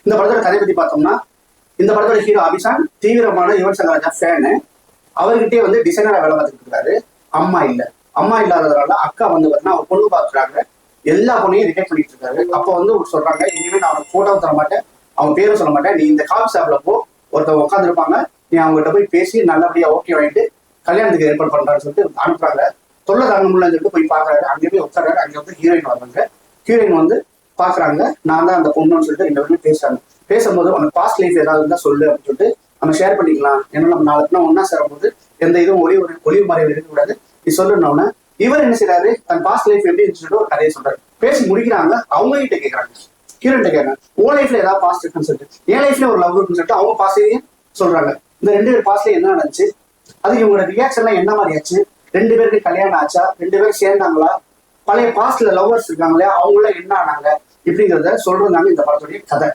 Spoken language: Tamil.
இந்த படத்தோட கதை பத்தி பார்த்தோம்னா, இந்த படத்தோட ஹீரோ அபிஷான் தீவிரமான யுவன் சங்கர் ராஜா ஃபேனு. அவர்கிட்டயே வந்து டிசைனரா வேலை பார்த்துட்டு இருக்காரு. அம்மா இல்ல, அம்மா இல்லாததுனால அக்கா வந்து பார்த்தீங்கன்னா அவர் பொண்ணு பார்க்குறாங்க. எல்லா பொண்ணையும் ரிஜெக்ட் பண்ணிட்டு இருக்காரு. அப்போ வந்து சொல்றாங்க, இனிமேல் நான் அவனுக்கு போட்டோ தர மாட்டேன், அவன் பேரும் சொல்ல மாட்டேன், நீ இந்த காஃபி ஷாப்ல போ, ஒருத்தவங்க உட்காந்துருப்பாங்க, நீ அவங்ககிட்ட போய் பேசி நல்லபடியா ஓகே வாங்கிட்டு கல்யாணத்துக்கு ஏற்பாடு பண்றான்னு சொல்லிட்டு அனுப்புறாங்க. தொல்லை தாங்க முடியலன்னு சொல்லிட்டு போய் பாக்குறாரு. அங்கே போய் உட்காராரு. அங்கே வந்து ஹீரோயின் வர்றாங்க. ஹீரோயின் வந்து பாக்குறாங்க, நான் தான் அந்த பொண்ணுன்னு சொல்லிட்டு ரெண்டு பேருமே பேசுறாங்க. பேசும்போது உனக்கு பாஸ்ட் லைஃப் ஏதாவது இருந்தா சொல்லு அப்படின்னு சொல்லிட்டு நம்ம ஷேர் பண்ணிக்கலாம். ஏன்னா நம்ம நாளைக்கு ஒன்னா சேரும்போது எந்த இதுவும் ஒளிவு மறைவு இருக்கக்கூடாது, நீ சொல்லுனோன்னு இவர் என்ன செய்யறாரு, தன் பாஸ்ட் லைஃப் எப்படி சொல்லிட்டு ஒரு கதையை சொல்றாரு. பேசி முடிக்கிறாங்க. அவங்க கிட்ட கேட்கறாங்க, ஹீரோயின் கேட்கறாங்க, உன் லைஃப்ல ஏதாவது பாஸ்ட் இருக்குன்னு சொல்லிட்டு, என் லைஃப்ல ஒரு லவ் இருக்குன்னு சொல்லிட்டு அவங்க பாஸ்டையும் சொல்றாங்க. இந்த ரெண்டு பேர் பாஸ்ட்ல என்ன நடந்துச்சு, அதுக்கு இவங்களோட ரியாக்ஷன்லாம் என்ன மாதிரி ஆச்சு, ரெண்டு பேருக்கு கல்யாணம் ஆச்சா, ரெண்டு பேரும் சேர்ந்தாங்களா, பழைய பாஸ்ட்ல லவ்வர்ஸ் இருக்காங்களே அவங்கள என்ன ஆனாங்க, இப்படிங்கிறத சொல்றாங்க இந்த படத்துடைய கதை.